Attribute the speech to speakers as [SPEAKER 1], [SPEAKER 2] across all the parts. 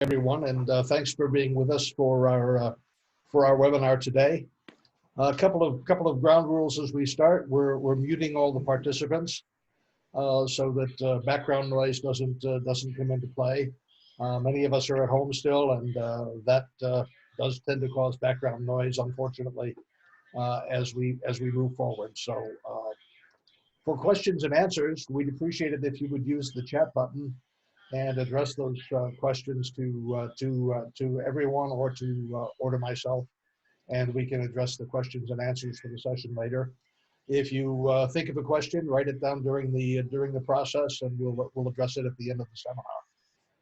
[SPEAKER 1] everyone, and thanks for being with us for our webinar today. A couple of ground rules as we start. We're muting all the participants so that background noise doesn't come into play. Many of us are at home still, and that does tend to cause background noise, unfortunately, as we move forward. So for questions and answers, we'd appreciate it if you would use the chat button and address those questions to everyone or to myself, and we can address the questions and answers for the session later. If you think of a question, write it down during the process, and we'll address it at the end of the seminar.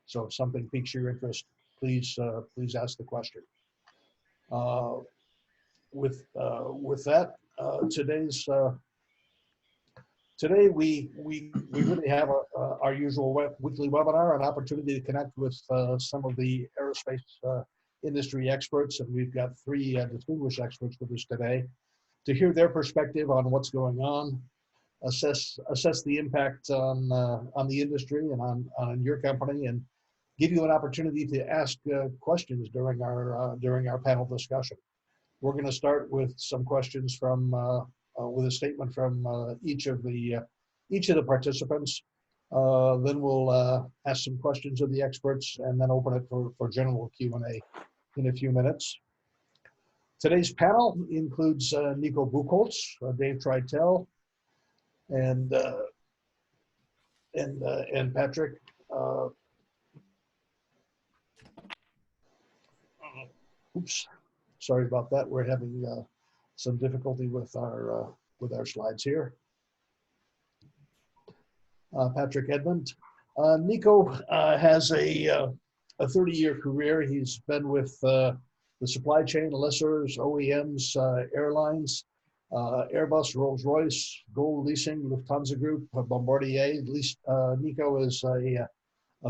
[SPEAKER 1] So if something piques your interest, please ask the question. With that, today we really have our usual weekly webinar, an opportunity to connect with some of the aerospace industry experts, and we've got three distinguished experts with us today to hear their perspective on what's going on, assess the impact on the industry and on your company, and give you an opportunity to ask questions during our panel discussion. We're going to start with some questions from with a statement from each of the participants. Then we'll ask some questions of the experts and then open it for general Q&A in a few minutes. Today's panel includes Nico Buchholtz, Dave Treitel, and Patrick. Oops, sorry about that. We're having some difficulty with our slides here. Patrick Edmond. Nico has a 30-year career. He's been with the supply chain, lessors, OEMs, Airlines, Airbus, Rolls-Royce, Gold Leasing, Lufthansa Group, Bombardier. At least Nico is a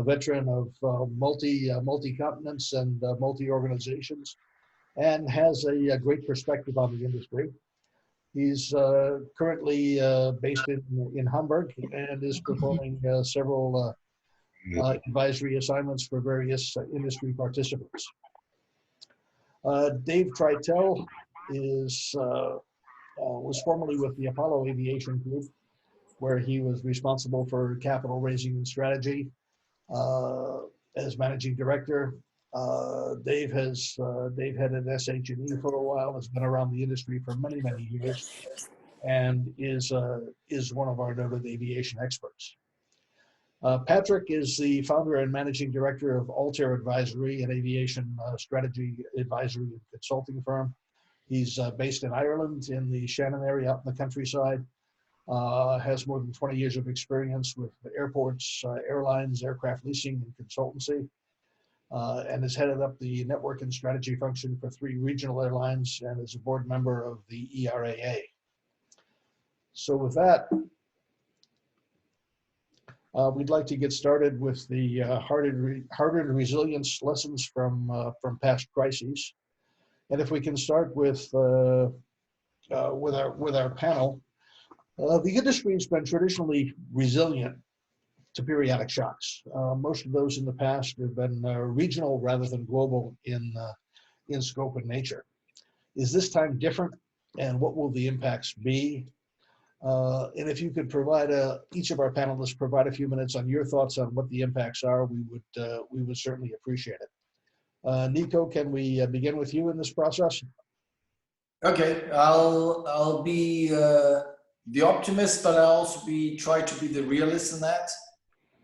[SPEAKER 1] veteran of multi-continents and multi-organizations, and has a great perspective on the industry. He's currently based in Hamburg and is performing several advisory assignments for various industry participants. Dave Treitel was formerly with the Apollo Aviation Group, where he was responsible for capital raising and strategy as managing director. Dave headed SH&E for a while, has been around the industry for many years, and is one of our noted aviation experts. Patrick is the founder and managing director of Altair Advisory, an aviation strategy advisory and consulting firm. He's based in Ireland, in the Shannon area, out in the countryside. Has more than 20 years of experience with airports, airlines, aircraft leasing, and consultancy. And has headed up the network and strategy function for 3 regional airlines and is a board member of the ERAA. So with that, we'd like to get started with the hardened resilience lessons from past crises. And if we can start with our panel, the industry has been traditionally resilient to periodic shocks. Most of those in the past have been regional rather than global in scope and nature. Is this time different, and what will the impacts be? And if you could provide each of our panelists provide a few minutes on your thoughts on what the impacts are, we would certainly appreciate it. Nico, can we begin with you in this process?
[SPEAKER 2] Okay, I'll be the optimist, but I'll also try to be the realist in that.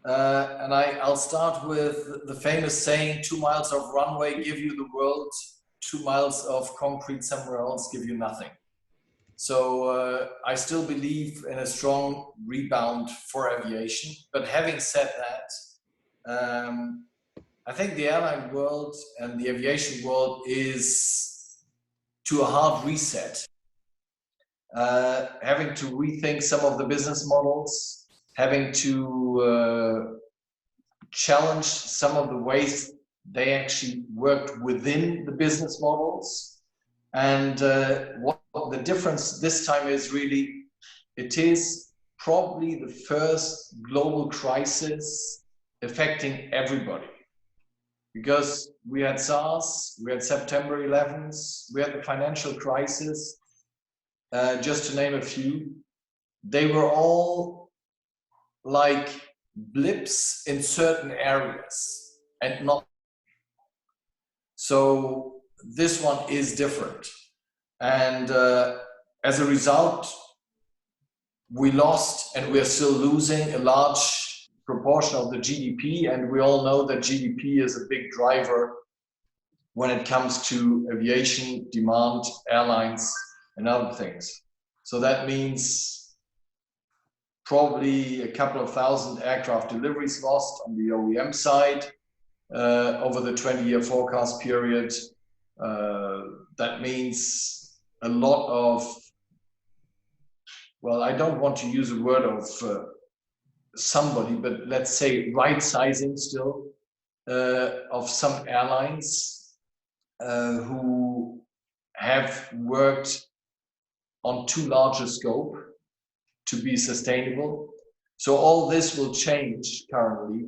[SPEAKER 2] And I'll start with the famous saying, 2 miles of runway give you the world, 2 miles of concrete somewhere else give you nothing. So I still believe in a strong rebound for aviation. But having said that, I think the airline world and the aviation world is to a hard reset. Having to rethink some of the business models, having to challenge some of the ways they actually worked within the business models. And what the difference this time is really, it is probably the first global crisis affecting everybody. because we had SARS, we had September 11th, we had the financial crisis, just to name a few. They were all like blips in certain areas and not. So this one is different. And as a result, we lost and we're still losing a large proportion of the GDP. And we all know that GDP is a big driver when it comes to aviation, demand, airlines, and other things. So that means probably a couple of thousand aircraft deliveries lost on the OEM side over the 20-year forecast period. That means a lot of, well, I don't want to use a word of somebody, but let's say right sizing still of some airlines who have worked on too large a scope to be sustainable. So all this will change currently.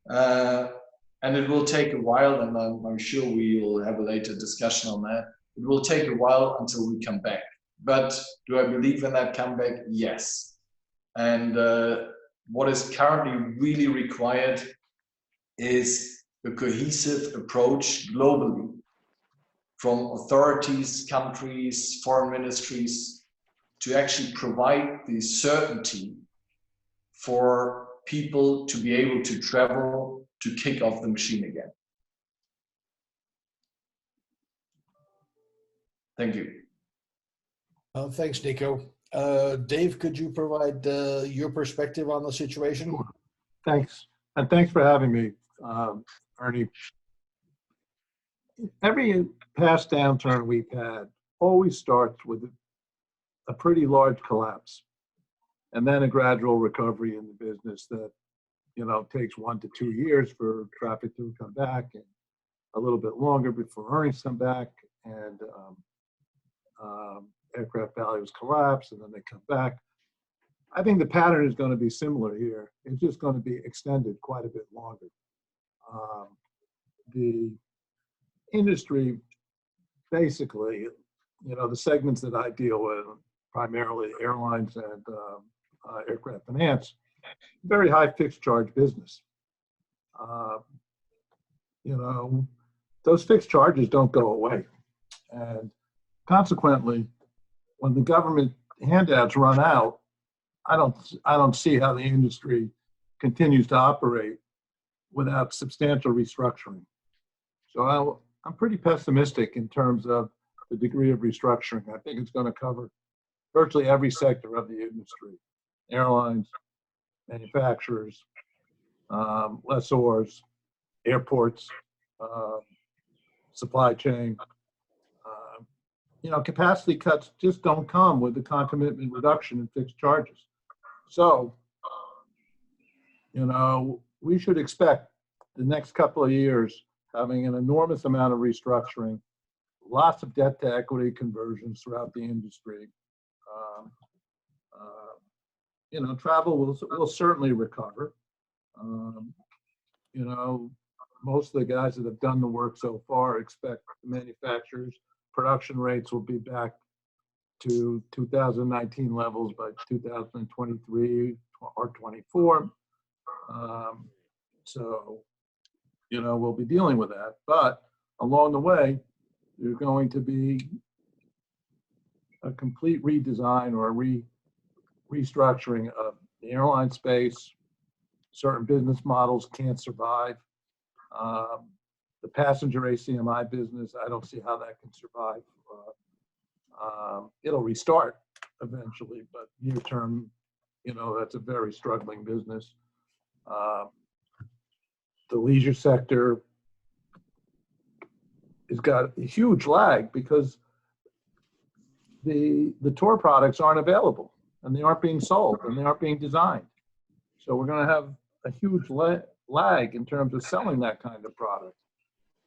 [SPEAKER 2] And it will take a while, and I'm sure we will have a later discussion on that. It will take a while until we come back. But do I believe in that comeback? Yes. And what is currently really required is a cohesive approach globally from authorities, countries, foreign ministries to actually provide the certainty for people to be able to travel, to kick off the machine again. Thank you.
[SPEAKER 1] Thanks, Nico. Dave, could you provide your perspective on the situation?
[SPEAKER 3] Sure. Thanks. And thanks for having me, Ernie. Every past downturn we've had always starts with a pretty large collapse and then a gradual recovery in the business that, you know, takes 1 to 2 years for traffic to come back and a little bit longer before earnings come back and aircraft values collapse and then they come back. I think the pattern is going to be similar here. It's just going to be extended quite a bit longer. The industry, basically, you know, the segments that I deal with, primarily airlines and aircraft finance, very high fixed charge business. You know, those fixed charges don't go away. And consequently, when the government handouts run out, I don't see how the industry continues to operate without substantial restructuring. So I'm pretty pessimistic in terms of the degree of restructuring. I think it's going to cover virtually every sector of the industry: airlines, manufacturers, lessors, airports, supply chain. You know, capacity cuts just don't come with the concomitant reduction in fixed charges. So, you know, we should expect the next couple of years having an enormous amount of restructuring, lots of debt to equity conversions throughout the industry. You know, travel will certainly recover. You know, most of the guys that have done the work so far expect the manufacturers' production rates will be back to 2019 levels by 2023 or 24. So, you know, we'll be dealing with that. But along the way, there's going to be a complete redesign or restructuring of the airline space. Certain business models can't survive. The passenger ACMI business, I don't see how that can survive. It'll restart eventually, but near term, you know, that's a very struggling business. The leisure sector has got a huge lag because the tour products aren't available and they aren't being sold and they aren't being designed. So we're going to have a huge lag in terms of selling that kind of product.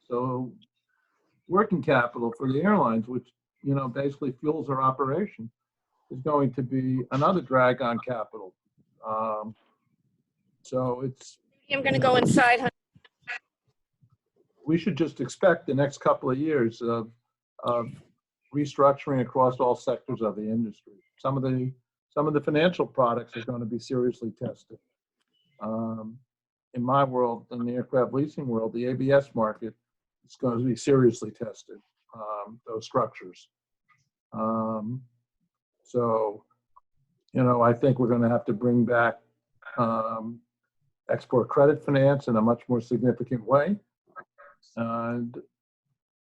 [SPEAKER 3] So working capital for the airlines, which, you know, basically fuels our operation, is going to be another drag on capital. So it's.
[SPEAKER 4] I'm going to go inside.
[SPEAKER 3] we should just expect the next couple of years of restructuring across all sectors of the industry. Some of the financial products are going to be seriously tested. In my world, in the aircraft leasing world, the ABS market is going to be seriously tested, those structures. So, you know, I think we're going to have to bring back export credit finance in a much more significant way. And,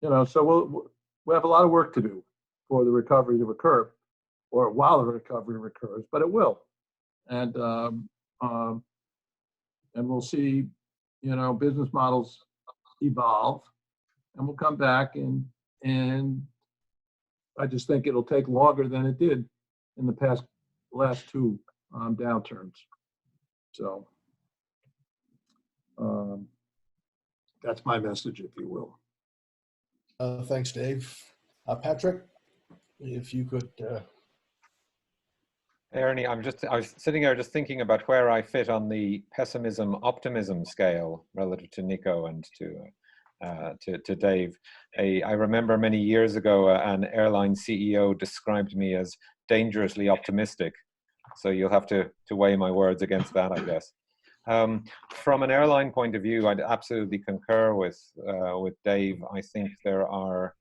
[SPEAKER 3] you know, so we'll have a lot of work to do for the recovery to occur, or while the recovery occurs, but it will. And we'll see, you know, business models evolve, and we'll come back, and I just think it'll take longer than it did in the last two downturns. So that's my message, if you will.
[SPEAKER 1] Thanks, Dave. Patrick, if you could.
[SPEAKER 4] Ernie, I was sitting there just thinking about where I fit on the pessimism-optimism scale relative to Nico and to Dave. I remember many years ago, an airline CEO described me as dangerously optimistic. So you'll have to weigh my words against that, I guess. From an airline point of view, I'd absolutely concur with Dave. I think there are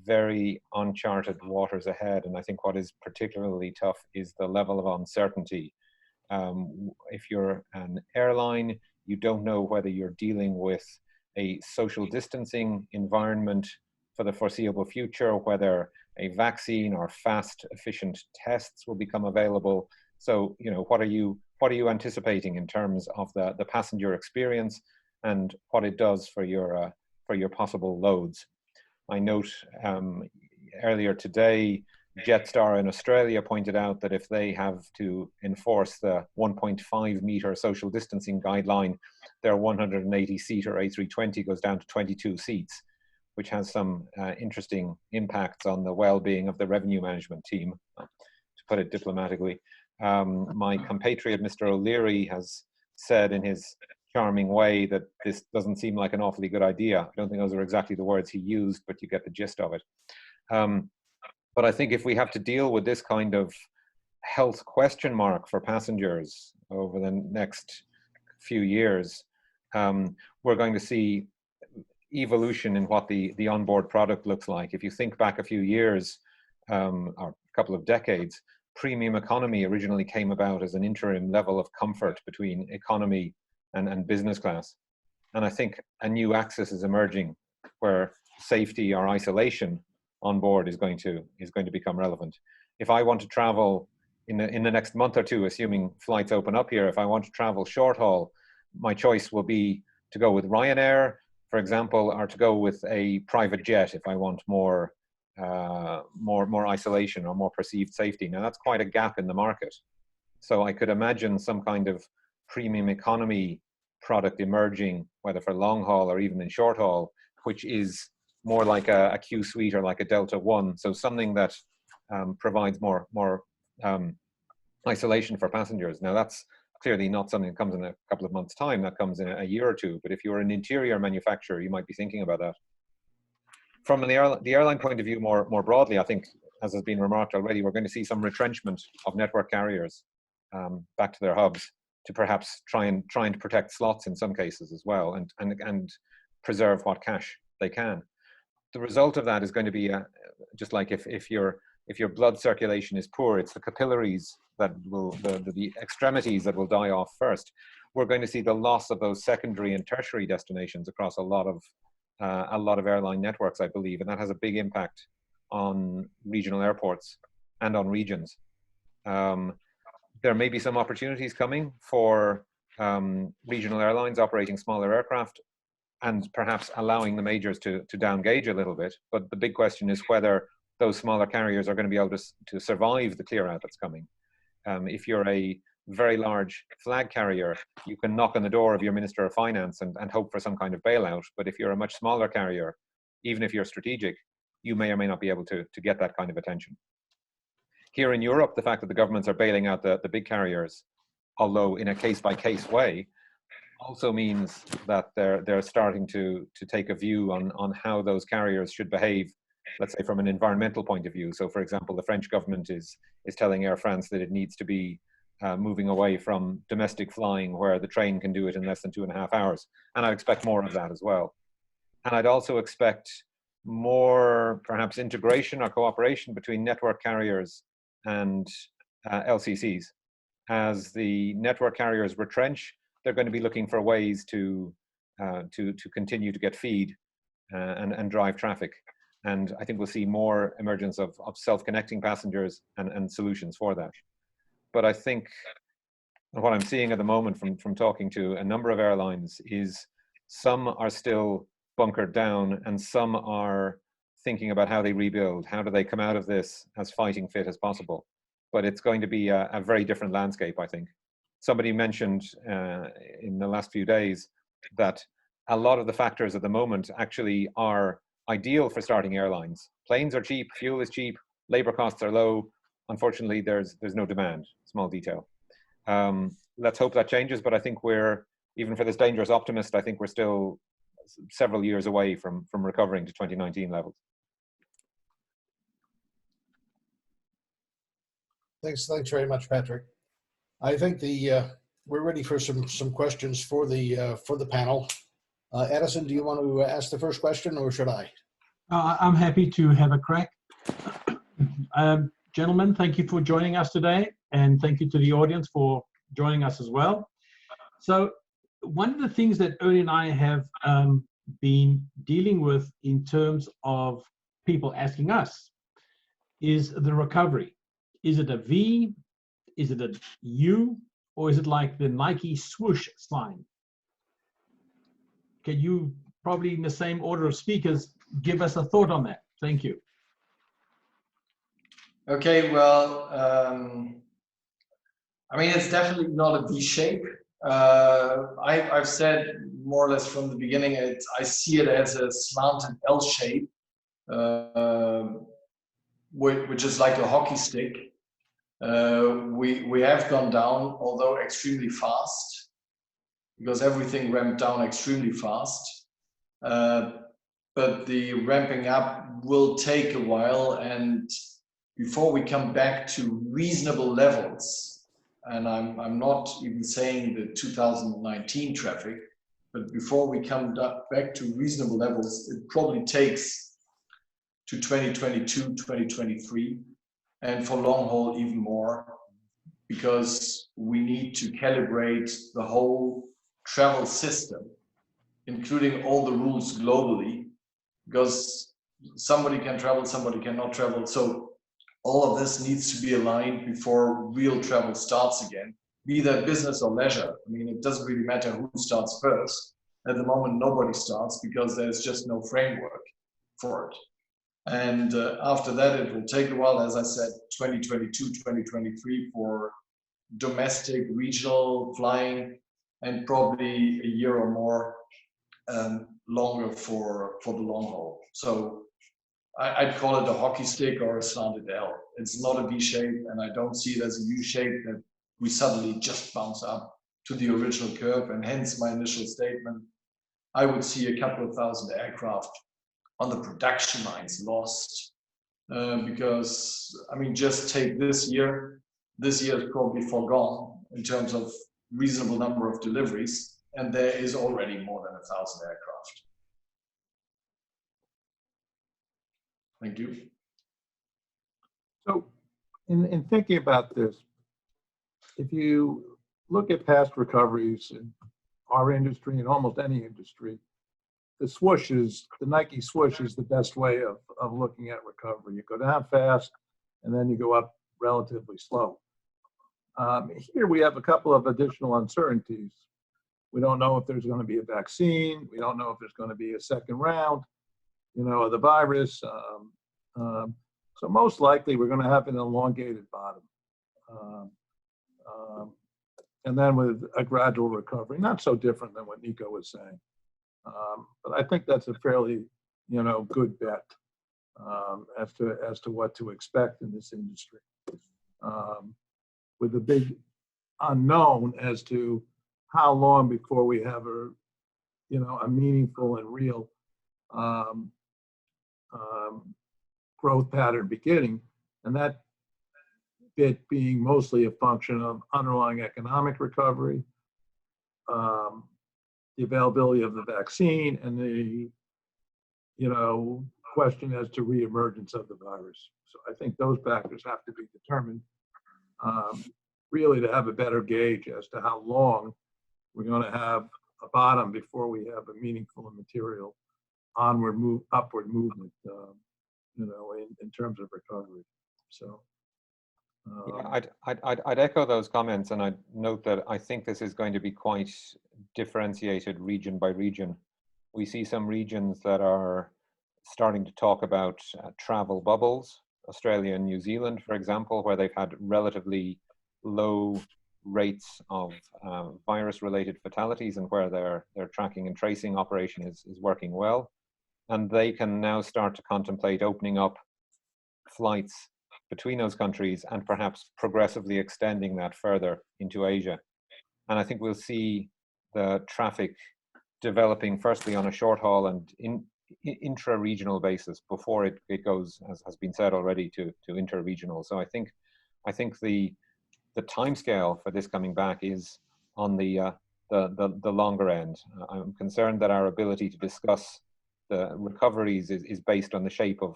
[SPEAKER 4] very uncharted waters ahead, and I think what is particularly tough is the level of uncertainty. If you're an airline, you don't know whether you're dealing with a social distancing environment for the foreseeable future, whether a vaccine or fast, efficient tests will become available. So, you know, what are you anticipating in terms of the passenger experience and what it does for your possible loads? I note earlier today, Jetstar in Australia pointed out that if they have to enforce the 1.5 meter social distancing guideline, their 180-seater A320 goes down to 22 seats, which has some interesting impacts on the well-being of the revenue management team, to put it diplomatically. My compatriot, Mr. O'Leary, has said in his charming way that this doesn't seem like an awfully good idea. I don't think those are exactly the words he used, but you get the gist of it. But I think if we have to deal with this kind of health question mark for passengers over the next few years, we're going to see evolution in what the onboard product looks like. If you think back a few years, or a couple of decades, premium economy originally came about as an interim level of comfort between economy and business class. And I think a new axis is emerging where safety or isolation on board is going to become relevant. If I want to travel in the next month or two, assuming flights open up here, if I want to travel short haul, my choice will be to go with Ryanair, for example, or to go with a private jet if I want more isolation or more perceived safety. Now that's quite a gap in the market. So I could imagine some kind of premium economy product emerging, whether for long haul or even in short haul, which is more like a Q Suite or like a Delta One. So something that provides more isolation for passengers. Now that's clearly not something that comes in a couple of months' time. That comes in a year or two. But if you're an interior manufacturer, you might be thinking about that. From the airline point of view, more broadly, I think, as has been remarked already, we're going to see some retrenchment of network carriers back to their hubs to perhaps try and protect slots in some cases as well, and preserve what cash they can. The result of that is going to be just like if your blood circulation is poor, it's the capillaries that will the extremities that will die off first. We're going to see the loss of those secondary and tertiary destinations across a lot of airline networks, I believe, and that has a big impact on regional airports and on regions. There may be some opportunities coming for regional airlines operating smaller aircraft and perhaps allowing the majors to down gauge a little bit. But the big question is whether those smaller carriers are going to be able to survive the clear out that's coming. If you're a very large flag carrier, you can knock on the door of your Minister of Finance and hope for some kind of bailout. But if you're a much smaller carrier, even if you're strategic, you may or may not be able to get that kind of attention. Here in Europe, the fact that the governments are bailing out the big carriers, although in a case-by-case way, also means that they're starting to take a view on how those carriers should behave, let's say from an environmental point of view. So for example, the French government is telling Air France that it needs to be moving away from domestic flying where the train can do it in less than 2.5 hours. And I expect more of that as well. And I'd also expect more perhaps integration or cooperation between network carriers and LCCs. As the network carriers retrench, they're going to be looking for ways to continue to get feed and drive traffic. And I think we'll see more emergence of self-connecting passengers and solutions for that. But I think what I'm seeing at the moment from talking to a number of airlines is some are still bunkered down and some are thinking about how they rebuild. How do they come out of this as fighting fit as possible? But it's going to be a very different landscape, I think. Somebody mentioned in the last few days that a lot of the factors at the moment actually are ideal for starting airlines. Planes are cheap, fuel is cheap, labor costs are low. Unfortunately, there's no demand, small detail. Let's hope that changes, but I think we're, even for this dangerous optimist, I think we're still several years away from recovering to 2019 levels.
[SPEAKER 1] Thanks very much, Patrick. I think we're ready for some questions for the panel. Edison, do you want to ask the first question, or should I?
[SPEAKER 5] I'm happy to have a crack. Gentlemen, thank you for joining us today, and thank you to the audience for joining us as well. So one of the things that Ernie and I have been dealing with in terms of people asking us is the recovery. Is it a V? Is it a U? Or is it like the Nike swoosh sign? Can you, probably in the same order of speakers, give us a thought on that? Thank you.
[SPEAKER 2] Okay, well, I mean, it's definitely not a V shape. I've said more or less from the beginning, I see it as a slanted L shape, which is like a hockey stick. We have gone down, although extremely fast, because everything ramped down extremely fast. But the ramping up will take a while, and before we come back to reasonable levels, and I'm not even saying the 2019 traffic, but before we come back to reasonable levels, it probably takes to 2022, 2023, and for long haul even more, because we need to calibrate the whole travel system, including all the rules globally, because somebody can travel, somebody cannot travel. So all of this needs to be aligned before real travel starts again, be that business or leisure. I mean, it doesn't really matter who starts first. At the moment, nobody starts because there's just no framework for it. And after that, it will take a while, as I said, 2022, 2023 for domestic, regional flying, and probably a year or more longer for the long haul. So I'd call it a hockey stick or a slanted L. It's not a V shape, and I don't see it as a U shape that we suddenly just bounce up to the original curve, and hence my initial statement. I would see a couple of thousand aircraft on the production lines lost, because, I mean, just take this year is probably foregone in terms of reasonable number of deliveries, and there is already more than 1,000 aircraft. Thank you.
[SPEAKER 3] So in thinking about this, if you look at past recoveries in our industry and almost any industry, the Nike swoosh is the best way of looking at recovery. You go down fast and then you go up relatively slow. Here we have a couple of additional uncertainties. We don't know if there's going to be a vaccine. We don't know if there's going to be a second round, of the virus. So most likely we're going to have an elongated bottom. And then with a gradual recovery, not so different than what Nico was saying. But I think that's a fairly, good bet as to what to expect in this industry. With the big unknown as to how long before we have a, you know, a meaningful and real growth pattern beginning, and that bit being mostly a function of underlying economic recovery, the availability of the vaccine, and the, you know, question as to reemergence of the virus. So I think those factors have to be determined really to have a better gauge as to how long we're going to have a bottom before we have a meaningful and material upward movement, you know, in terms of recovery. So.
[SPEAKER 4] Yeah, I'd echo those comments, and I'd note that I think this is going to be quite differentiated region by region. We see some regions that are starting to talk about travel bubbles, Australia and New Zealand, for example, where they've had relatively low rates of virus-related fatalities and where their tracking and tracing operation is working well. And they can now start to contemplate opening up flights between those countries and perhaps progressively extending that further into Asia. And I think we'll see the traffic developing firstly on a short haul and intra-regional basis before it goes, as has been said already, to inter-regional. So I think the timescale for this coming back is on the longer end. I'm concerned that our ability to discuss the recoveries is based on the shape of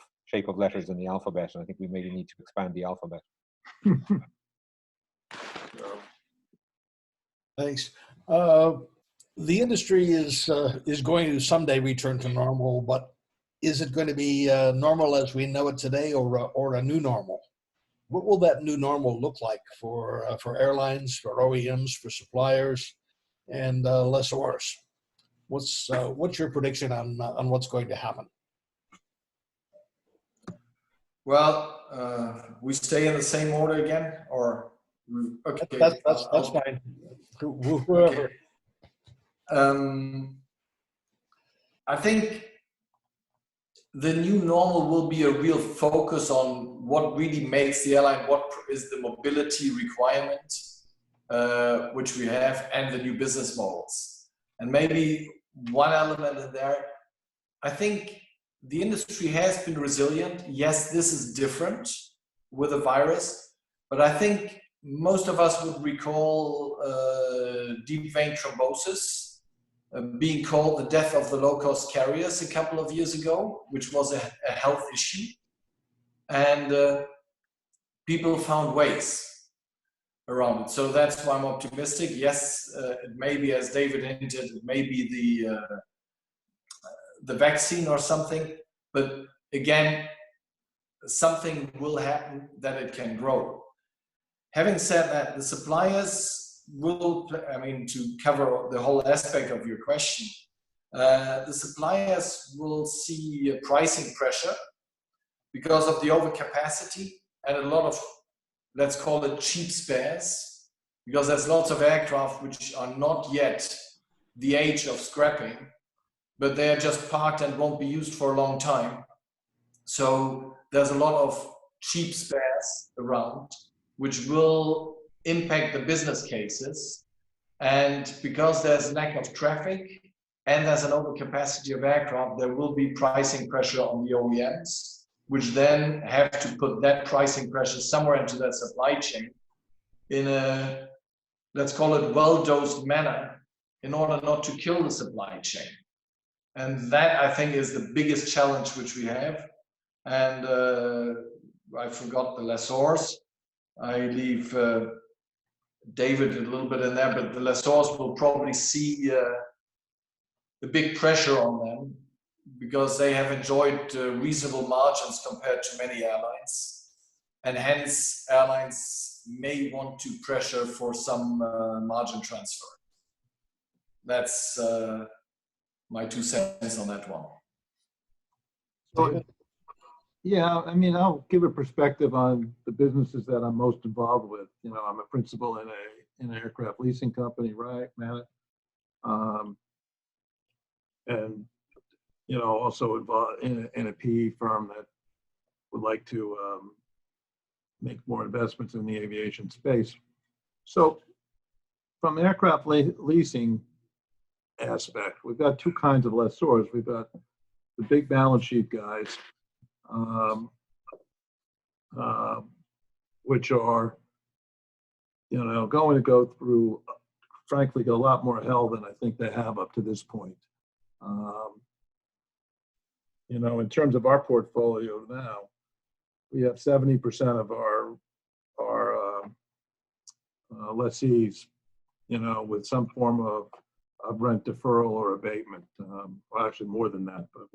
[SPEAKER 4] letters in the alphabet, and I think we maybe need to expand the alphabet.
[SPEAKER 1] Thanks. The industry is going to someday return to normal, but is it going to be normal as we know it today, or a new normal? What will that new normal look like for airlines, for OEMs, for suppliers, and lessors? What's your prediction on what's going to happen?
[SPEAKER 2] Well, we stay in the same order again, or okay?
[SPEAKER 1] That's fine. Whoever.
[SPEAKER 2] Okay. I think the new normal will be a real focus on what really makes the airline, what is the mobility requirement, which we have, and the new business models. And maybe one element in there, I think the industry has been resilient. Yes, this is different with the virus, but I think most of us would recall deep vein thrombosis being called the death of the low-cost carriers a couple of years ago, which was a health issue. And people found ways around it. So that's why I'm optimistic. Yes, it may be, as David hinted, it may be the vaccine or something, but again, something will happen that it can grow. Having said that, the suppliers will, I mean, to cover the whole aspect of your question, the suppliers will see pricing pressure because of the overcapacity and a lot of, let's call it, cheap spares, because there's lots of aircraft which are not yet the age of scrapping, but they are just parked and won't be used for a long time. So there's a lot of cheap spares around, which will impact the business cases. And because there's lack of traffic and there's an overcapacity of aircraft, there will be pricing pressure on the OEMs, which then have to put that pricing pressure somewhere into their supply chain in a, let's call it, well-dosed manner in order not to kill the supply chain. And that, I think, is the biggest challenge which we have. And I forgot the lessors. I leave David a little bit in there, but the lessors will probably see the big pressure on them because they have enjoyed reasonable margins compared to many airlines. And hence, airlines may want to pressure for some margin transfer. That's my 2 cents on that one.
[SPEAKER 3] So, yeah, I mean, I'll give a perspective on the businesses that I'm most involved with. You know, I'm a principal in an aircraft leasing company, right, Matt? And you know, also involved in a PE firm that would like to make more investments in the aviation space. So from aircraft leasing aspect, we've got two kinds of lessors. We've got the big balance sheet guys, which are, going to go through, frankly, a lot more hell than I think they have up to this point. In terms of our portfolio now, we have 70% of our lessees, with some form of rent deferral or abatement. Well, actually more than that, but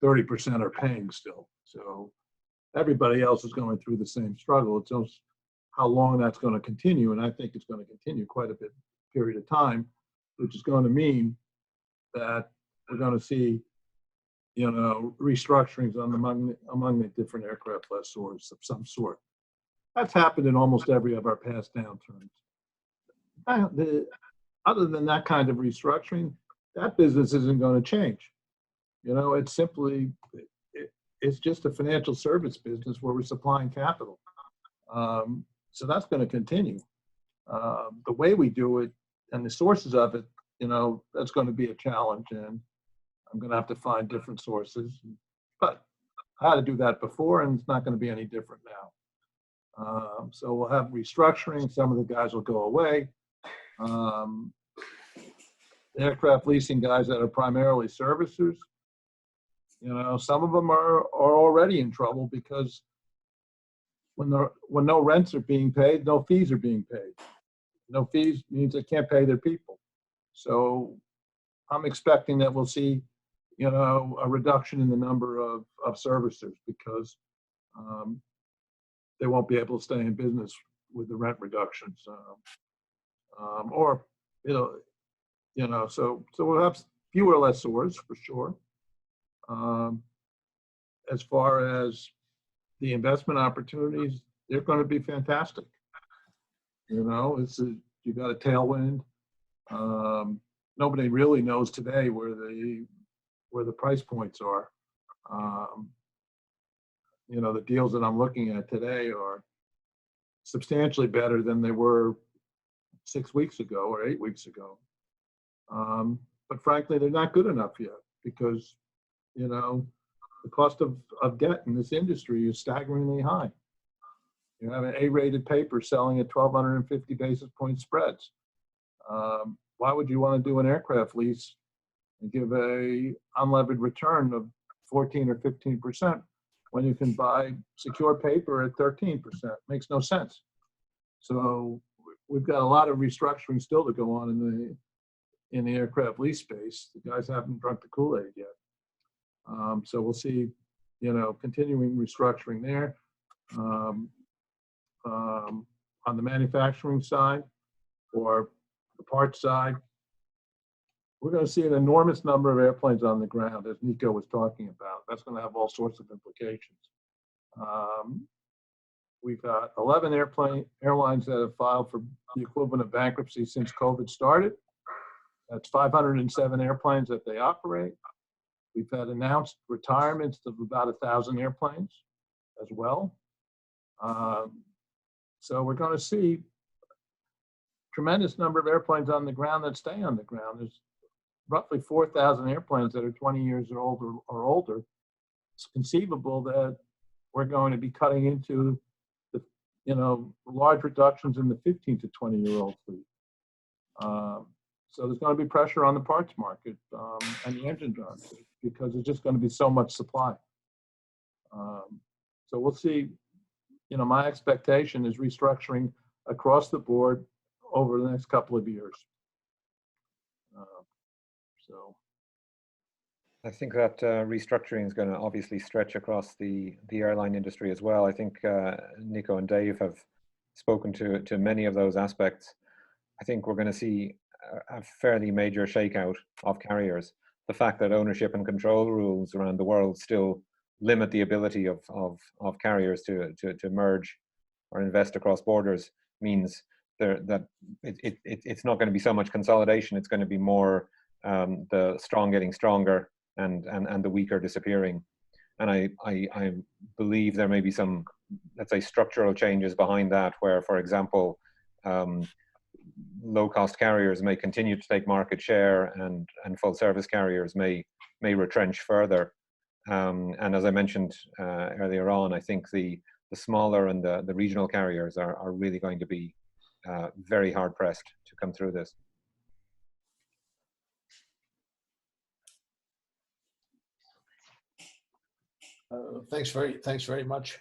[SPEAKER 3] 30% are paying still. So everybody else is going through the same struggle. It's just how long that's going to continue, and I think it's going to continue quite a bit period of time, which is going to mean that we're going to see, restructurings among the different aircraft lessors of some sort. That's happened in almost every of our past downturns. Other than that kind of restructuring, that business isn't going to change. It's simply, it's just a financial service business where we're supplying capital. So that's going to continue. The way we do it and the sources of it, that's going to be a challenge, and I'm going to have to find different sources. But I had to do that before, and it's not going to be any different now. So we'll have restructuring. Some of the guys will go away. The aircraft leasing guys that are primarily servicers, some of them are already in trouble because when no rents are being paid, no fees are being paid. No fees means they can't pay their people. So I'm expecting that we'll see, a reduction in the number of servicers because they won't be able to stay in business with the rent reductions. So we'll have fewer lessors for sure. As far as the investment opportunities, they're going to be fantastic. You got a tailwind. Nobody really knows today where the price points are. The deals that I'm looking at today are substantially better than they were 6 weeks ago or 8 weeks ago. But frankly, they're not good enough yet because, the cost of debt in this industry is staggeringly high. You have an A-rated paper selling at 1,250 basis point spreads. Why would you want to do an aircraft lease and give a unlevered return of 14 or 15% when you can buy secure paper at 13%? Makes no sense. So we've got a lot of restructuring still to go on in the aircraft lease space. The guys haven't drunk the Kool-Aid yet. So we'll see, continuing restructuring there. On the manufacturing side or the parts side, we're going to see an enormous number of airplanes on the ground, as Nico was talking about. That's going to have all sorts of implications. We've got 11 airlines that have filed for the equivalent of bankruptcy since COVID started. That's 507 airplanes that they operate. We've had announced retirements of about 1,000 airplanes as well. So we're going to see a tremendous number of airplanes on the ground that stay on the ground. There's roughly 4,000 airplanes that are 20 years old or older. It's conceivable that we're going to be cutting into the, large reductions in the 15 to 20-year-old fleet. So there's going to be pressure on the parts market and the engine jobs because there's just going to be so much supply. So we'll see. My expectation is restructuring across the board over the next couple of years.
[SPEAKER 4] I think that restructuring is going to obviously stretch across the airline industry as well. I think Nico and Dave have spoken to many of those aspects. I think we're going to see a fairly major shakeout of carriers. The fact that ownership and control rules around the world still limit the ability of carriers to merge or invest across borders means that it's not going to be so much consolidation. It's going to be more the strong getting stronger and the weaker disappearing. And I believe there may be some, let's say, structural changes behind that, where, for example, low-cost carriers may continue to take market share, and full-service carriers may retrench further. And as I mentioned earlier on, I think the smaller and the regional carriers are really going to be very hard-pressed to come through this.
[SPEAKER 1] Thanks very much.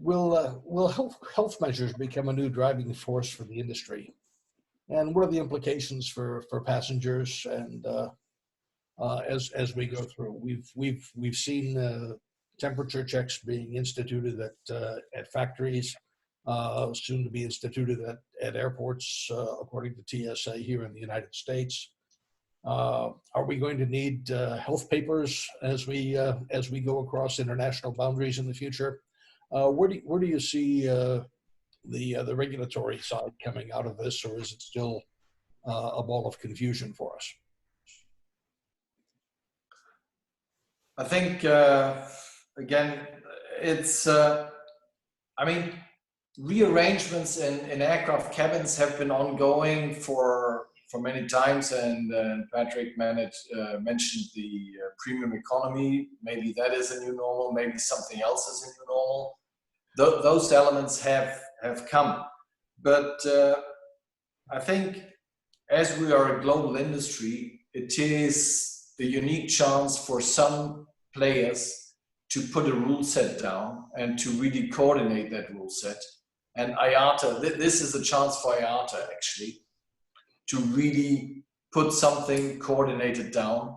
[SPEAKER 1] Will health measures become a new driving force for the industry? And what are the implications for passengers and as we go through? We've seen temperature checks being instituted at factories, soon to be instituted at airports, according to TSA here in the United States. Are we going to need health papers as we go across international boundaries in the future? Where do you see the regulatory side coming out of this, or is it still a ball of confusion for us?
[SPEAKER 2] I think again, it's I mean, rearrangements in aircraft cabins have been ongoing for many times, and Patrick mentioned the premium economy. Maybe that is a new normal, maybe something else is a new normal. Those elements have come. But I think as we are a global industry, it is a unique chance for some players to put a rule set down and to really coordinate that rule set. And IATA, this is a chance for IATA actually, to really put something coordinated down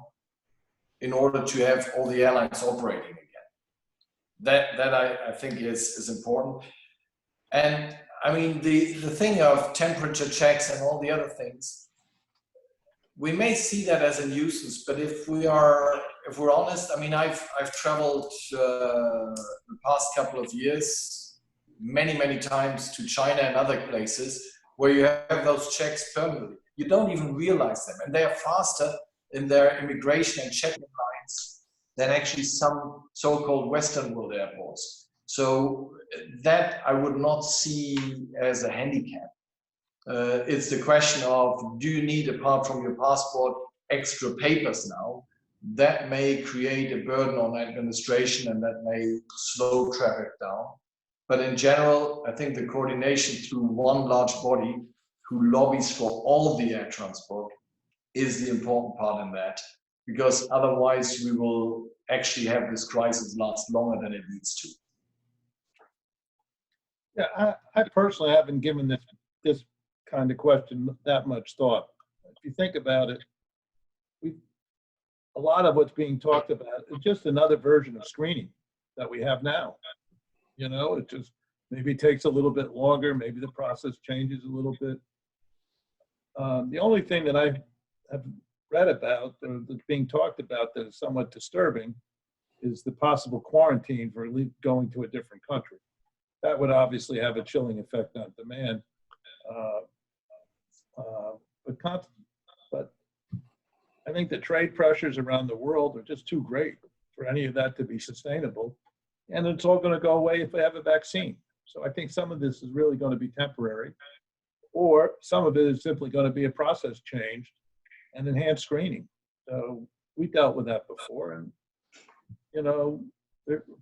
[SPEAKER 2] in order to have all the airlines operating again. That I think is important. And I mean, the thing of temperature checks and all the other things, we may see that as a nuisance, but if we're honest, I mean, I've traveled the past couple of years many times to China and other places where you have those checks permanently. You don't even realize them, and they are faster in their immigration and check-in lines than actually some so-called Western world airports. So that I would not see as a handicap. It's the question of, do you need, apart from your passport, extra papers now? That may create a burden on administration, and that may slow traffic down. But in general, I think the coordination through one large body who lobbies for all of the air transport is the important part in that, because otherwise we will actually have this crisis last longer than it needs to.
[SPEAKER 3] Yeah, I personally haven't given this kind of question that much thought. If you think about it, a lot of what's being talked about is just another version of screening that we have now. You know, it just maybe takes a little bit longer, maybe the process changes a little bit. The only thing that I have read about that's being talked about that is somewhat disturbing is the possible quarantine for going to a different country. That would obviously have a chilling effect on demand. But I think the trade pressures around the world are just too great for any of that to be sustainable. And it's all going to go away if we have a vaccine. So I think some of this is really going to be temporary, or some of it is simply going to be a process change and enhanced screening. So we dealt with that before, and you know,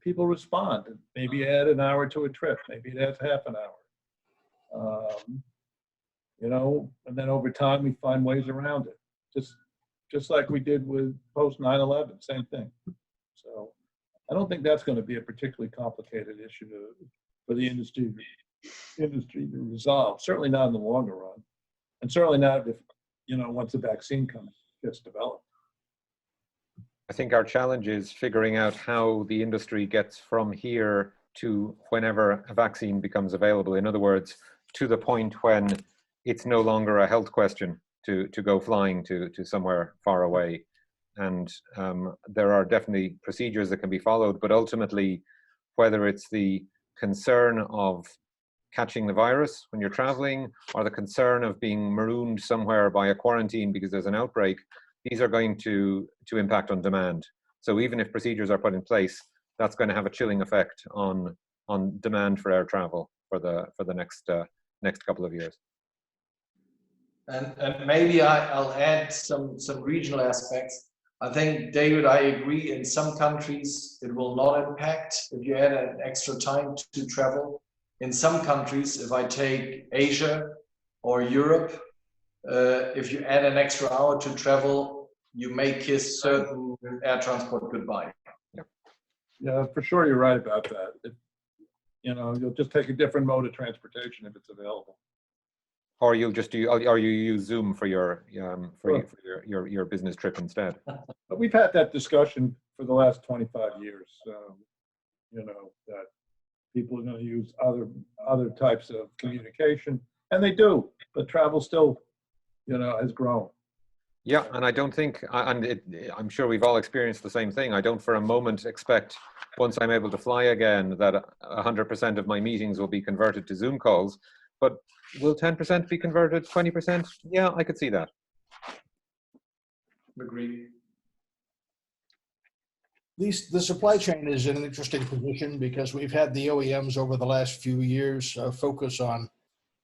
[SPEAKER 3] people respond. Maybe add an hour to a trip, maybe it adds half an hour. You know, and then over time we find ways around it. Just like we did with post 9/11, same thing. So I don't think that's going to be a particularly complicated issue for the industry to resolve. Certainly not in the longer run, and certainly not if, you know, once the vaccine gets developed.
[SPEAKER 4] I think our challenge is figuring out how the industry gets from here to whenever a vaccine becomes available. In other words, to the point when it's no longer a health question to go flying to somewhere far away. And there are definitely procedures that can be followed, but ultimately, whether it's the concern of catching the virus when you're traveling, or the concern of being marooned somewhere by a quarantine because there's an outbreak, these are going to impact on demand. So even if procedures are put in place, that's going to have a chilling effect on demand for air travel for the next couple of years.
[SPEAKER 2] And maybe I'll add some regional aspects. I think, David, I agree, in some countries it will not impact if you add an extra time to travel. In some countries, if I take Asia or Europe, if you add an extra hour to travel, you may kiss certain air transport goodbye.
[SPEAKER 3] Yeah, for sure, you're right about that. You know, you'll just take a different mode of transportation if it's available.
[SPEAKER 4] Or you'll just do, or you use Zoom for your your business trip instead.
[SPEAKER 3] But we've had that discussion for the last 25 years. You know, that people are going to use other types of communication, and they do. But travel still, you know, has grown.
[SPEAKER 4] Yeah, and I don't think, I'm sure we've all experienced the same thing. I don't for a moment expect, once I'm able to fly again, that 100% of my meetings will be converted to Zoom calls. But will 10% be converted, 20%? Yeah, I could see that.
[SPEAKER 2] Agree.
[SPEAKER 1] The supply chain is in an interesting position because we've had the OEMs over the last few years focus on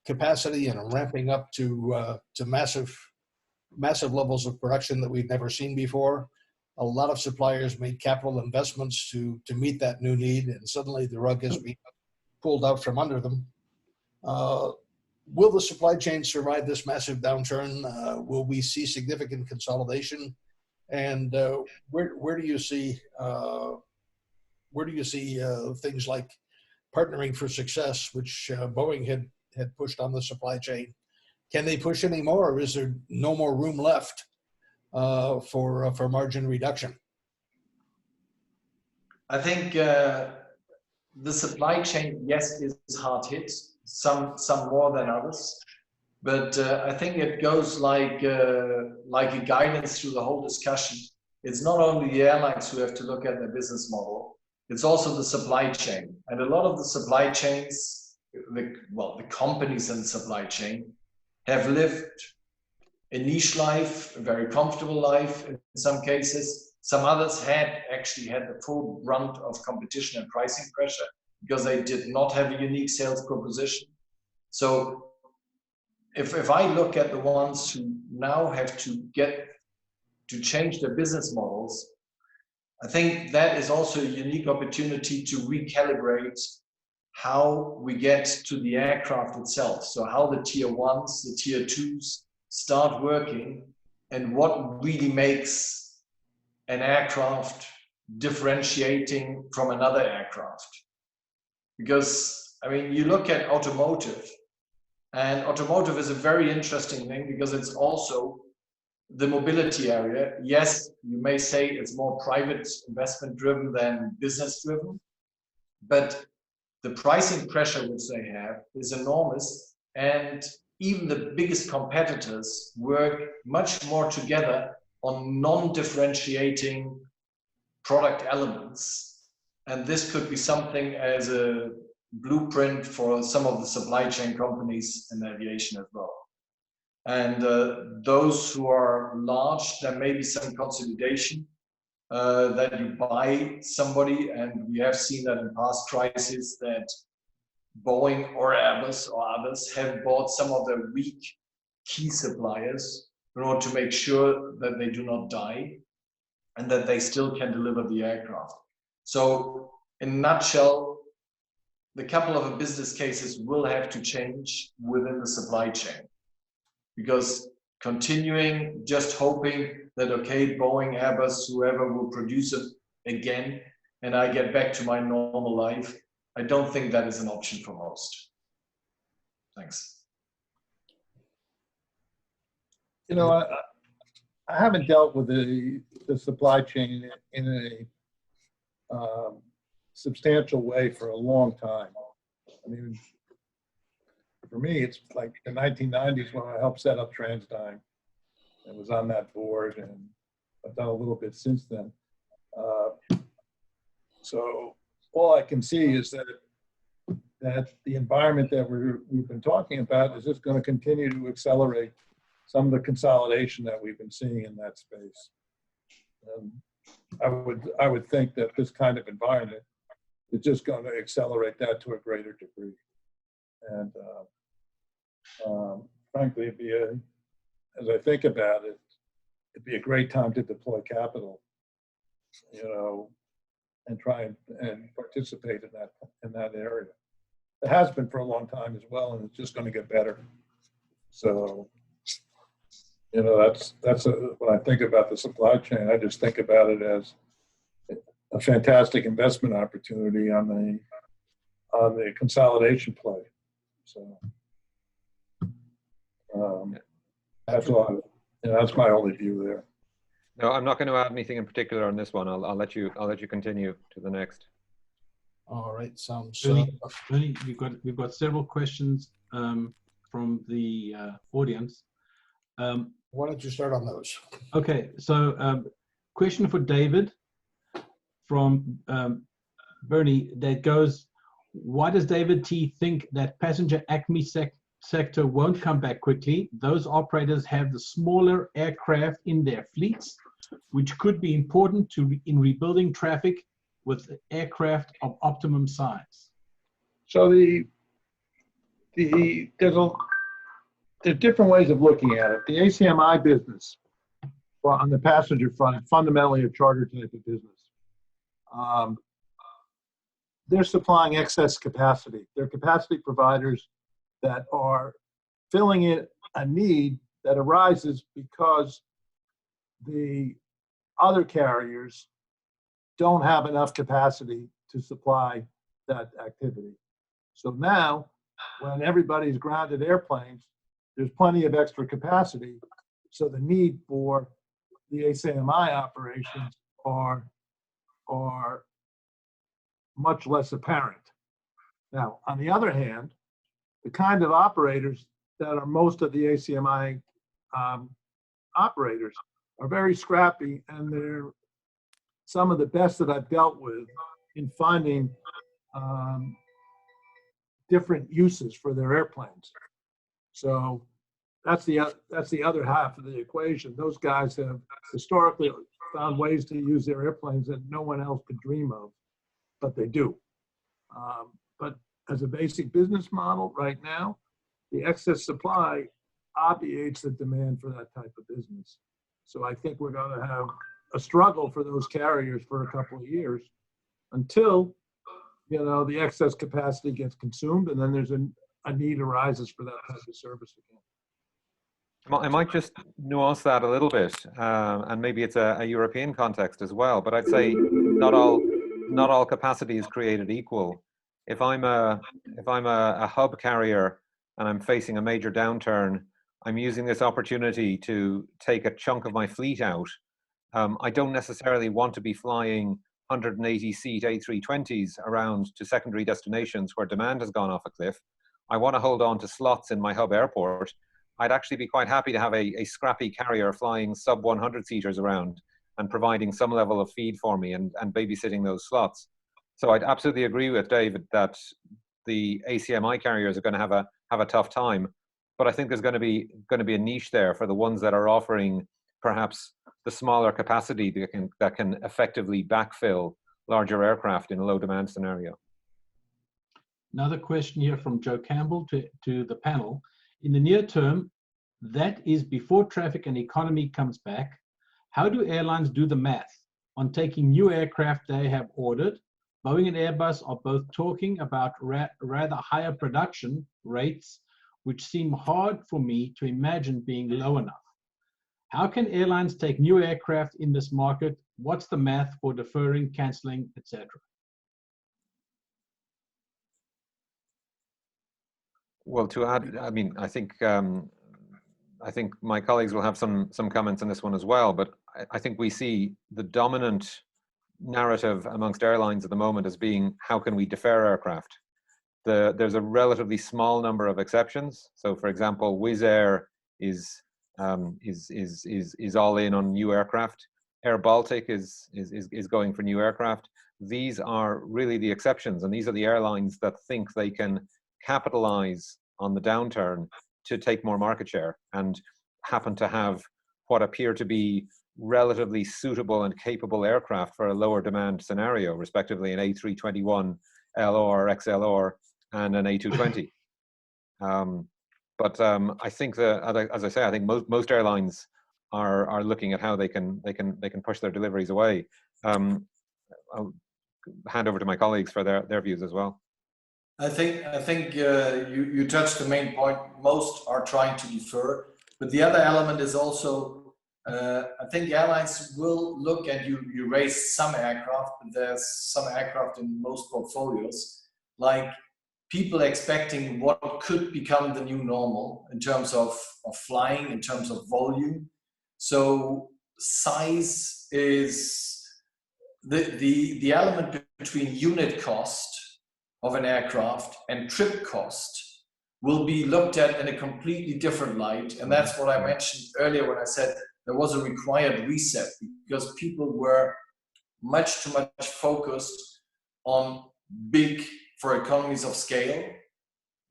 [SPEAKER 1] capacity and ramping up to massive levels of production that we've never seen before. A lot of suppliers made capital investments to meet that new need, and suddenly the rug has been pulled out from under them. Will the supply chain survive this massive downturn? Will we see significant consolidation? And where do you see things like partnering for success, which Boeing had pushed on the supply chain? Can they push any more, or is there no more room left for margin reduction?
[SPEAKER 2] I think the supply chain, yes, is hard hit. Some more than others, but I think it goes like a guidance through the whole discussion. It's not only the airlines who have to look at their business model; it's also the supply chain. And a lot of the supply chains, the companies in the supply chain, have lived a niche life, a very comfortable life in some cases. Some others had actually had the full brunt of competition and pricing pressure because they did not have a unique sales proposition. So if I look at the ones who now have to change their business models, I think that is also a unique opportunity to recalibrate how we get to the aircraft itself. So how the tier ones, the tier twos start working, and what really makes an aircraft differentiating from another aircraft. Because, I mean, you look at automotive, and automotive is a very interesting thing because it's also the mobility area. Yes, you may say it's more private investment driven than business driven, but the pricing pressure which they have is enormous, and even the biggest competitors work much more together on non-differentiating product elements. And this could be something as a blueprint for some of the supply chain companies in aviation as well. And those who are large, there may be some consolidation that you buy somebody, and we have seen that in past crises that Boeing or Airbus or others have bought some of their weak key suppliers in order to make sure that they do not die and that they still can deliver the aircraft. So in a nutshell, the couple of business cases will have to change within the supply chain, because continuing just hoping that, okay, Boeing, Airbus, whoever will produce it again, and I get back to my normal life, I don't think that is an option for most. Thanks.
[SPEAKER 3] You know, I haven't dealt with the supply chain in a substantial way for a long time. I mean, for me, it's like the 1990s when I helped set up TransDigm and was on that board, and I've done a little bit since then. So all I can see is that the environment that we've been talking about is just going to continue to accelerate some of the consolidation that we've been seeing in that space. I would think that this kind of environment is just going to accelerate that to a greater degree. And frankly, it'd be as I think about it, it'd be a great time to deploy capital, and try and participate in that area. It has been for a long time as well, and it's just going to get better. So, when I think about the supply chain, I just think about it as a fantastic investment opportunity on the consolidation play. So, that's all. That's my only view there.
[SPEAKER 4] No, I'm not going to add anything in particular on this one. I'll let you continue to the next.
[SPEAKER 1] All right, sounds.
[SPEAKER 5] Ernie, we've got several questions from the audience.
[SPEAKER 1] Why don't you start on those?
[SPEAKER 5] Okay, so question for David from Bernie that goes, why does David T think that passenger Acme sector won't come back quickly? Those operators have the smaller aircraft in their fleets, which could be important in rebuilding traffic with aircraft of optimum size.
[SPEAKER 3] So there's different ways of looking at it. The ACMI business, well, on the passenger front, fundamentally a charter type of business. They're supplying excess capacity. They're capacity providers that are filling in a need that arises because the other carriers don't have enough capacity to supply that activity. So now, when everybody's grounded airplanes, there's plenty of extra capacity. So the need for the ACMI operations are much less apparent. Now, on the other hand, the kind of operators that are most of the ACMI operators are very scrappy, and they're some of the best that I've dealt with in finding different uses for their airplanes. So that's the other half of the equation. Those guys have historically found ways to use their airplanes that no one else could dream of, but they do. But as a basic business model right now, the excess supply obviates the demand for that type of business. So I think we're going to have a struggle for those carriers for a couple of years until, the excess capacity gets consumed, and then there's a need arises for that type of service again.
[SPEAKER 4] I might just nuance that a little bit, and maybe it's a European context as well. But I'd say not all capacity is created equal. If I'm a hub carrier and I'm facing a major downturn, I'm using this opportunity to take a chunk of my fleet out. I don't necessarily want to be flying 180-seat A320s around to secondary destinations where demand has gone off a cliff. I want to hold on to slots in my hub airport. I'd actually be quite happy to have a scrappy carrier flying sub 100-seaters around and providing some level of feed for me and babysitting those slots. So I'd absolutely agree with David that the ACMI carriers are going to have a tough time, but I think there's going to be a niche there for the ones that are offering perhaps the smaller capacity that can effectively backfill larger aircraft in a low demand scenario.
[SPEAKER 5] Another question here from Joe Campbell to the panel. In the near term, that is before traffic and economy comes back, how do airlines do the math on taking new aircraft they have ordered? Boeing and Airbus are both talking about rather higher production rates, which seem hard for me to imagine being low enough. How can airlines take new aircraft in this market? What's the math for deferring, canceling, etc.?
[SPEAKER 4] Well, to add, I mean, I think my colleagues will have some comments on this one as well, but I think we see the dominant narrative amongst airlines at the moment as being, how can we defer aircraft? There's a relatively small number of exceptions. So, for example, Wizz Air is all in on new aircraft. Air Baltic is going for new aircraft. These are really the exceptions, and these are the airlines that think they can capitalize on the downturn to take more market share and happen to have what appear to be relatively suitable and capable aircraft for a lower demand scenario, respectively an A321 LR, XLR, and an A220. But I think that, as I say, I think most airlines are looking at how they can push their deliveries away. I'll hand over to my colleagues for their views as well.
[SPEAKER 2] I think you touched the main point. Most are trying to defer, but the other element is also I think airlines will look at you raised some aircraft, but there's some aircraft in most portfolios, like people expecting what could become the new normal in terms of flying, in terms of volume. So size is the element between unit cost of an aircraft and trip cost will be looked at in a completely different light. And that's what I mentioned earlier when I said there was a required reset, because people were much too much focused on big for economies of scale.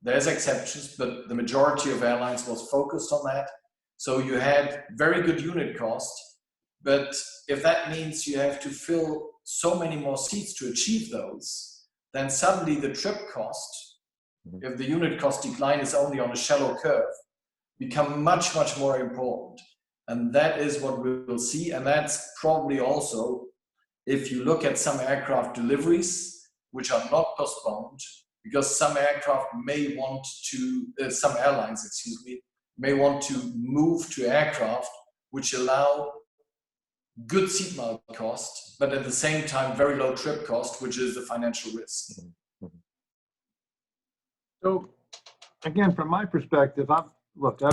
[SPEAKER 2] There's exceptions, but the majority of airlines was focused on that. So you had very good unit cost, but if that means you have to fill so many more seats to achieve those, then suddenly the trip cost, if the unit cost decline is only on a shallow curve, become much, much more important. And that is what we will see. And that's probably also, if you look at some aircraft deliveries, which are not postponed, because some aircraft may want to, some airlines, excuse me, may want to move to aircraft which allow good seat mile cost, but at the same time, very low trip cost, which is the financial risk.
[SPEAKER 3] So again, from my perspective, I've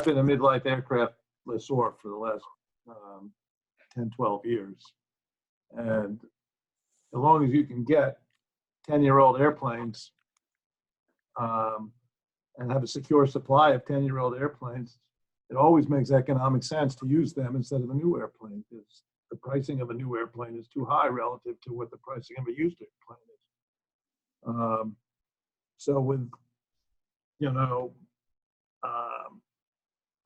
[SPEAKER 3] been a midlife aircraft lessor for the last 10, 12 years. And as long as you can get 10-year-old airplanes and have a secure supply of 10-year-old airplanes, it always makes economic sense to use them instead of a new airplane, because the pricing of a new airplane is too high relative to what the pricing of a used airplane is. So with,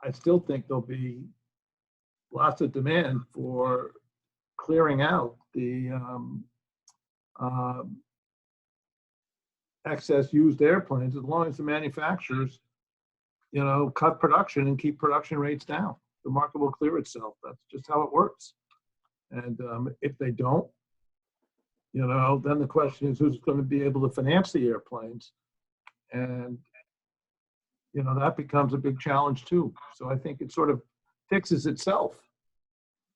[SPEAKER 3] I still think there'll be lots of demand for clearing out the excess used airplanes, as long as the manufacturers, cut production and keep production rates down. The market will clear itself. That's just how it works. And if they don't, then the question is who's going to be able to finance the airplanes, and that becomes a big challenge too. So I think it sort of fixes itself,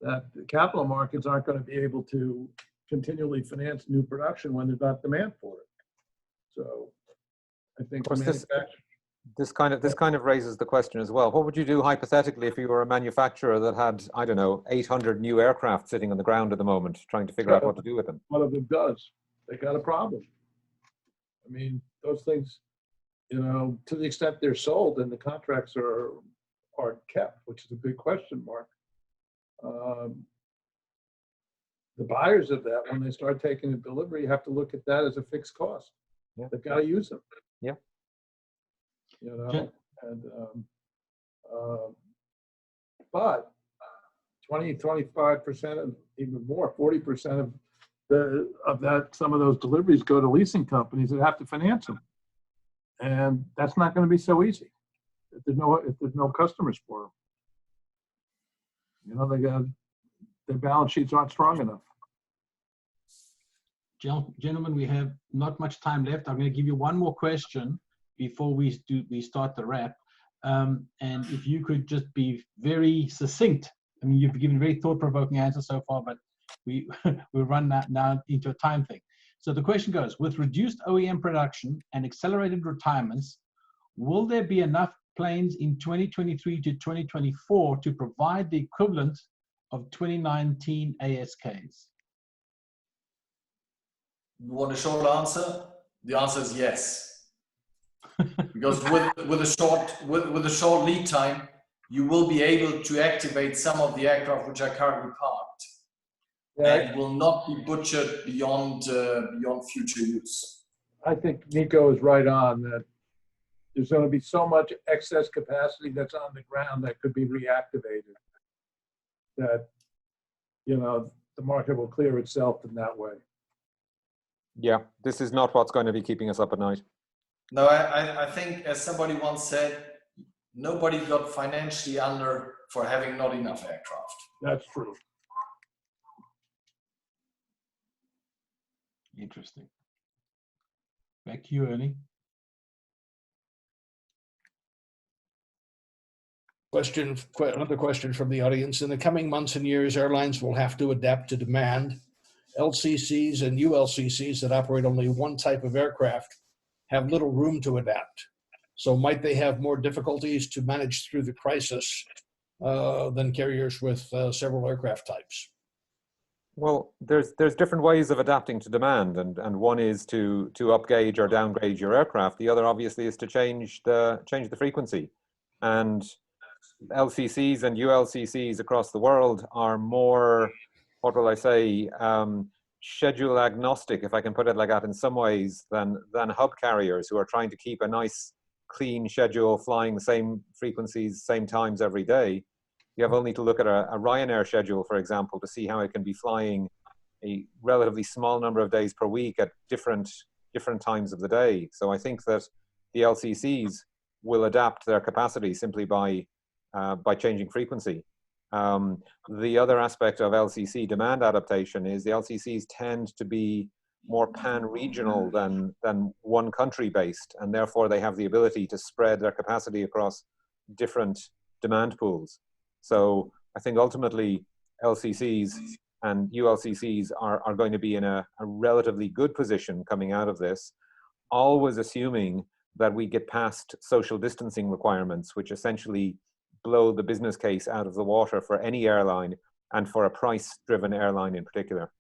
[SPEAKER 3] that the capital markets aren't going to be able to continually finance new production when there's not demand for it. So I think
[SPEAKER 4] this kind of raises the question as well. What would you do hypothetically if you were a manufacturer that had, I don't know, 800 new aircraft sitting on the ground at the moment, trying to figure out what to do with them?
[SPEAKER 3] One of them does. They got a problem. I mean, those things, to the extent they're sold and the contracts are kept, which is a big question mark. The buyers of that, when they start taking a delivery, have to look at that as a fixed cost. Yeah. They've got to use them.
[SPEAKER 4] Yeah.
[SPEAKER 3] But 20, 25%, of, even more, 40% of that, some of those deliveries go to leasing companies that have to finance them, and that's not going to be so easy if there's no customers for them. Their balance sheets aren't strong enough.
[SPEAKER 5] Gentlemen, we have not much time left. I'm going to give you one more question before we start the wrap. And if you could just be very succinct. I mean, you've given very thought-provoking answers so far, but we'll run that now into a time thing. So the question goes, with reduced OEM production and accelerated retirements, will there be enough planes in 2023 to 2024 to provide the equivalent of 2019 ASKs?
[SPEAKER 2] You want a short answer? The answer is yes. Because with a short lead time, you will be able to activate some of the aircraft which are currently parked, and will not be butchered beyond future use.
[SPEAKER 3] I think Nico is right on that. There's going to be so much excess capacity that's on the ground that could be reactivated, that the market will clear itself in that way.
[SPEAKER 4] Yeah, this is not what's going to be keeping us up at night.
[SPEAKER 2] No, I think, as somebody once said, nobody got financially under for having not enough aircraft.
[SPEAKER 3] That's true.
[SPEAKER 5] Interesting. Back to you, Ernie.
[SPEAKER 1] Another question from the audience. In the coming months and years, airlines will have to adapt to demand. LCCs and ULCCs that operate only one type of aircraft have little room to adapt. So might they have more difficulties to manage through the crisis than carriers with several aircraft types?
[SPEAKER 4] Well, there's different ways of adapting to demand, and one is to upgauge or downgrade your aircraft. The other, obviously, is to change the frequency. And LCCs and ULCCs across the world are more, what will I say, schedule agnostic, if I can put it like that, in some ways, than hub carriers who are trying to keep a nice, clean schedule, flying the same frequencies, same times every day. You have only to look at a Ryanair schedule, for example, to see how it can be flying a relatively small number of days per week at different times of the day. So I think that the LCCs will adapt their capacity simply by changing frequency. The other aspect of LCC demand adaptation is the LCCs tend to be more pan-regional than one country based, and therefore they have the ability to spread their capacity across different demand pools. So I think ultimately LCCs and ULCCs are going to be in a relatively good position coming out of this, always assuming that we get past social distancing requirements, which essentially blow the business case out of the water for any airline, and for a price-driven airline in particular.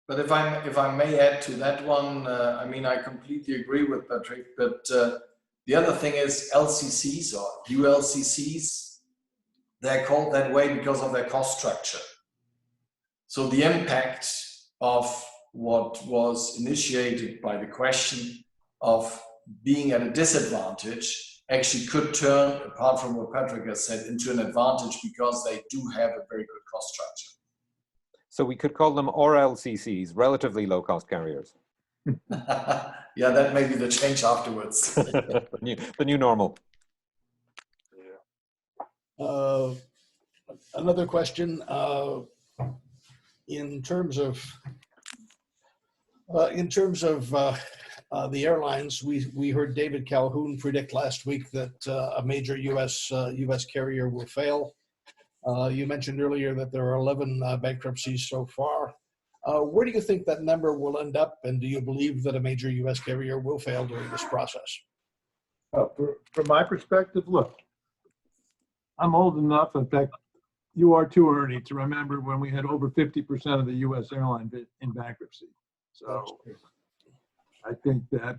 [SPEAKER 2] But if I may add to that one, I mean, I completely agree with Patrick, but the other thing is LCCs or ULCCs, they're called that way because of their cost structure. So the impact of what was initiated by the question of being at a disadvantage actually could turn, apart from what Patrick has said, into an advantage because they do have a very good cost structure.
[SPEAKER 4] So we could call them RLCCs, relatively low-cost carriers.
[SPEAKER 2] Yeah, that may be the change afterwards.
[SPEAKER 4] the new normal.
[SPEAKER 1] Another question, in terms of the airlines, we heard David Calhoun predict last week that a major U.S. carrier will fail. You mentioned earlier that there are 11 bankruptcies so far. Where do you think that number will end up, and do you believe that a major U.S. carrier will fail during this process?
[SPEAKER 3] From my perspective, look, I'm old enough, in fact, you are too, Ernie, to remember when we had over 50% of the U.S. airline in bankruptcy. So I think that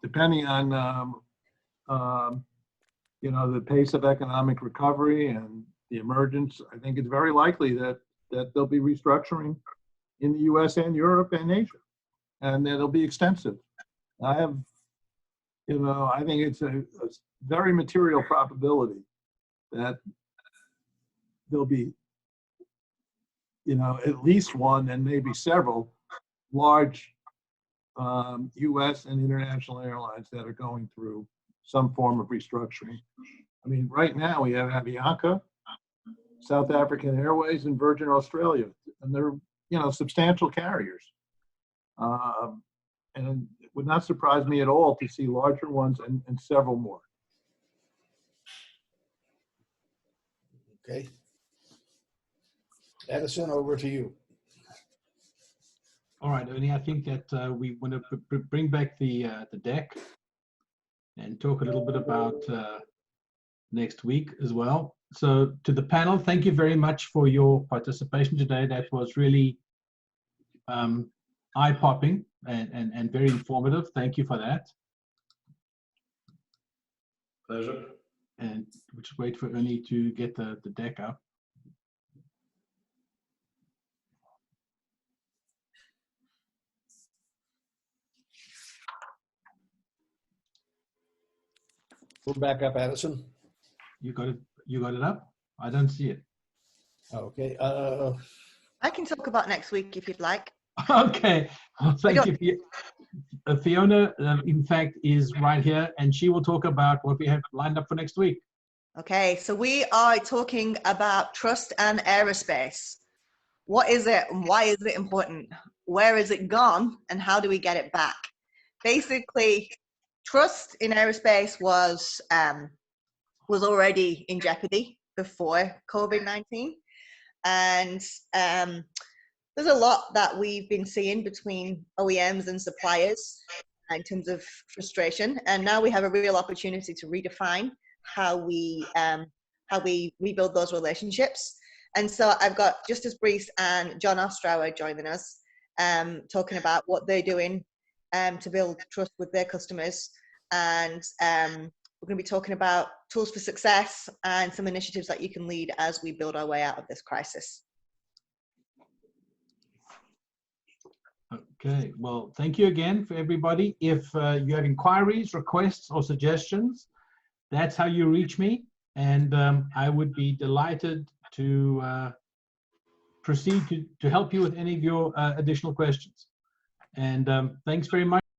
[SPEAKER 3] depending on, the pace of economic recovery and the emergence, I think it's very likely that there'll be restructuring in the U.S. and Europe and Asia, and that it'll be extensive. I think it's a very material probability that there'll be, at least one and maybe several large U.S. and international airlines that are going through some form of restructuring. I mean, right now we have AVIATION, South African Airways, and Virgin Australia, and they're, substantial carriers. And it would not surprise me at all to see larger ones and several more.
[SPEAKER 1] Okay. Edison, over to you.
[SPEAKER 5] All right, Ernie, I think that we want to bring back the deck and talk a little bit about next week as well. So to the panel, thank you very much for your participation today. That was really eye-popping and very informative. Thank you for that.
[SPEAKER 2] Pleasure.
[SPEAKER 5] And we'll just wait for Ernie to get the deck up.
[SPEAKER 1] We're back up, Addison.
[SPEAKER 5] You got it up? I don't see it.
[SPEAKER 1] Okay.
[SPEAKER 6] I can talk about next week if you'd like.
[SPEAKER 5] Okay. Well, thank you. Fiona, in fact, is right here, and she will talk about what we have lined up for next week.
[SPEAKER 6] Okay, so we are talking about trust and aerospace. What is it and why is it important? Where is it gone and how do we get it back? Basically, trust in aerospace was already in jeopardy before COVID-19. And there's a lot that we've been seeing between OEMs and suppliers in terms of frustration. And now we have a real opportunity to redefine how we rebuild those relationships. And so I've got Justus Brees and John Ostrauer joining us, talking about what they're doing to build trust with their customers. And we're going to be talking about tools for success and some initiatives that you can lead as we build our way out of this crisis.
[SPEAKER 5] Okay, well, thank you again for everybody. If you have inquiries, requests, or suggestions, that's how you reach me. And I would be delighted to proceed to help you with any of your additional questions. And thanks very much.